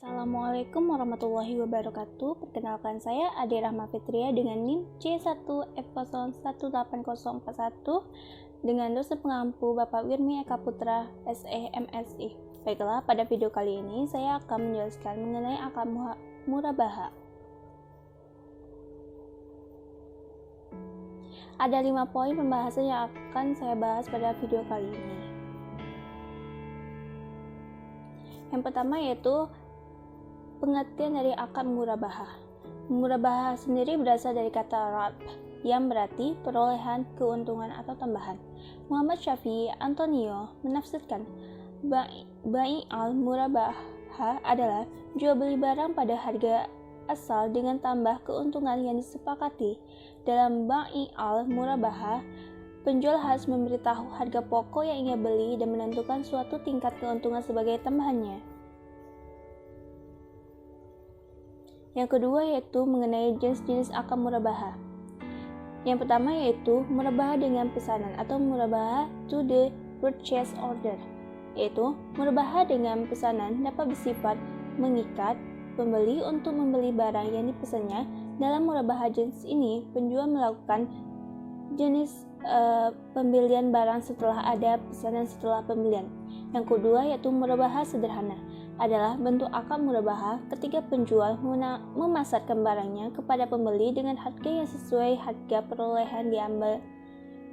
Assalamualaikum warahmatullahi wabarakatuh. Perkenalkan saya Ade Rahma Fitria dengan NIM C1F018041 dengan dosen pengampu Bapak Wirmi Eka Putra SE MSI. Baiklah, pada video kali ini saya akan menjelaskan mengenai akad murabaha. Ada 5 poin pembahasan yang akan saya bahas pada video kali ini. Yang pertama yaitu pengertian dari akad murabaha. Murabaha sendiri berasal dari kata Arab yang berarti perolehan, keuntungan atau tambahan. Muhammad Syafi'i Antonio menafsirkan bai al-murabaha adalah jual beli barang pada harga asal dengan tambah keuntungan yang disepakati. Dalam bai al-murabaha, penjual harus memberitahu harga pokok yang ia beli dan menentukan suatu tingkat keuntungan sebagai tambahannya. Yang kedua yaitu mengenai jenis-jenis akad murabaha. Yang pertama yaitu murabaha dengan pesanan atau murabaha to the purchase order, yaitu murabaha dengan pesanan dapat bersifat mengikat pembeli untuk membeli barang yang dipesannya. Dalam murabaha jenis ini, penjual melakukan jenis pembelian barang setelah ada pesanan setelah pembelian. Yang kedua yaitu murabaha sederhana adalah bentuk akad murabaha ketika penjual memasarkan barangnya kepada pembeli dengan harga yang sesuai harga perolehan diambil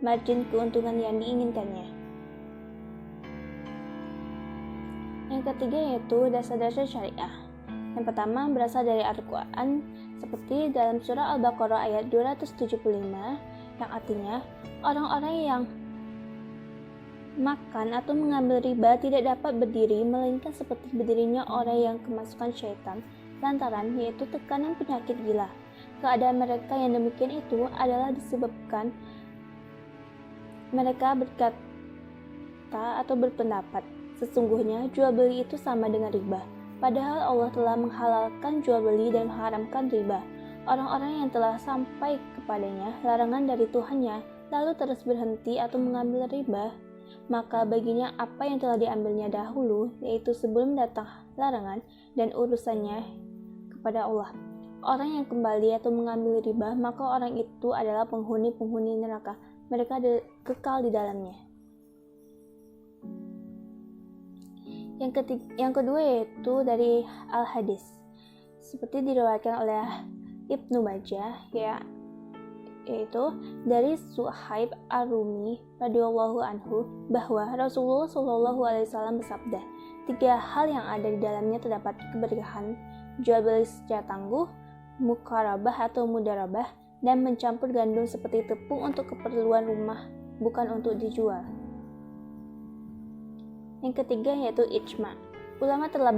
margin keuntungan yang diinginkannya. Yang ketiga yaitu dasar-dasar syariah. Yang pertama berasal dari Al-Quran seperti dalam surah Al-Baqarah ayat 275 yang artinya orang-orang yang makan atau mengambil riba tidak dapat berdiri melainkan seperti berdirinya orang yang kemasukan syaitan lantaran yaitu tekanan penyakit gila. Keadaan mereka yang demikian itu adalah disebabkan mereka berkata atau berpendapat sesungguhnya jual beli itu sama dengan riba, padahal Allah telah menghalalkan jual beli dan mengharamkan riba. Orang-orang yang telah sampai kepadanya larangan dari Tuhannya lalu terus berhenti atau mengambil riba, maka baginya apa yang telah diambilnya dahulu, yaitu sebelum datang larangan dan urusannya kepada Allah. Orang yang kembali atau mengambil riba, maka orang itu adalah penghuni-penghuni neraka. Mereka kekal di dalamnya. Yang kedua yaitu dari Al-Hadis. Seperti diriwayatkan oleh Ibnu Majah, yaitu dari Suhaib Ar-Rumi radhiyallahu anhu bahwa Rasulullah Shallallahu alaihi wasallam bersabda, 3 hal yang ada di dalamnya terdapat keberkahan: jual beli secara tangguh, mukarabah atau mudarabah, dan mencampur gandum seperti tepung untuk keperluan rumah, bukan untuk dijual. Yang ketiga yaitu ijma. Ulama telah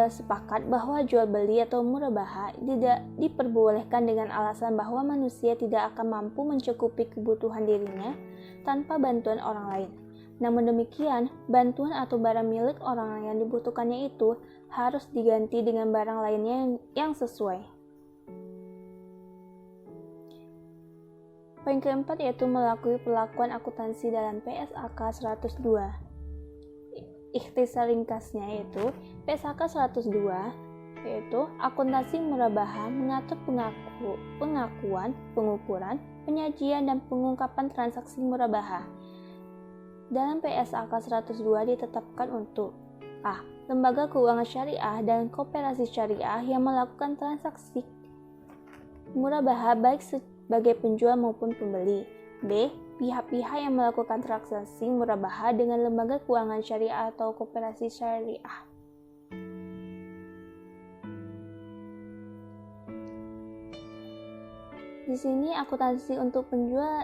sepakat bahwa jual beli atau murabaha tidak diperbolehkan dengan alasan bahwa manusia tidak akan mampu mencukupi kebutuhan dirinya tanpa bantuan orang lain. Namun demikian, bantuan atau barang milik orang lain yang dibutuhkannya itu harus diganti dengan barang lainnya yang sesuai. Poin keempat yaitu melalui perlakuan akuntansi dalam PSAK 102. Ikhtisar ringkasnya yaitu PSAK 102 yaitu akuntansi murabaha mengatur pengakuan, pengukuran, penyajian dan pengungkapan transaksi murabaha. Dalam PSAK 102 ditetapkan untuk A. Lembaga keuangan syariah dan koperasi syariah yang melakukan transaksi murabaha baik sebagai penjual maupun pembeli. B. Pihak-pihak yang melakukan transaksi murabaha dengan lembaga keuangan syariah atau koperasi syariah. Di sini akuntansi untuk penjual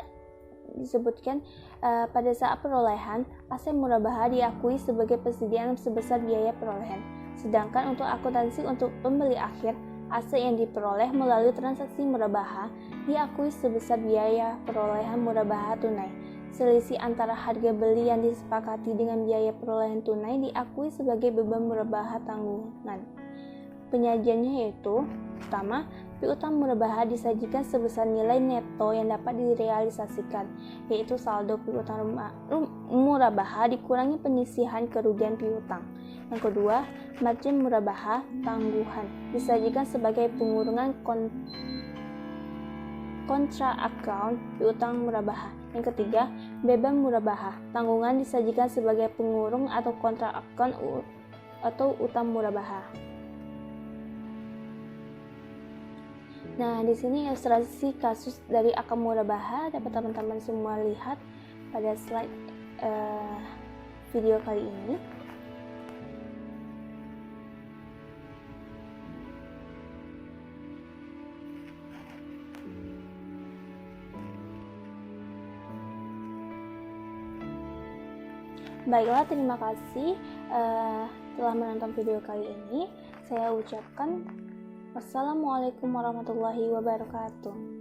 disebutkan pada saat perolehan, aset murabaha diakui sebagai persediaan sebesar biaya perolehan. Sedangkan untuk akuntansi untuk pembeli akhir, aset yang diperoleh melalui transaksi murabaha diakui sebesar biaya perolehan murabaha tunai. Selisih antara harga beli yang disepakati dengan biaya perolehan tunai diakui sebagai beban murabaha tanggungan. Penyajiannya yaitu, pertama, piutang murabaha disajikan sebesar nilai neto yang dapat direalisasikan, yaitu saldo piutang murabaha dikurangi penyisihan kerugian piutang. Yang kedua, margin murabaha tangguhan disajikan sebagai pengurungan kontra account piutang murabaha. Yang ketiga, beban murabaha tanggungan disajikan sebagai pengurung atau kontra account atau utang murabaha. Nah, di sini ilustrasi kasus dari akam murabaha dapat teman-teman semua lihat pada slide video kali ini. Baiklah, terima kasih telah menonton video kali ini. Saya ucapkan wassalamualaikum warahmatullahi wabarakatuh.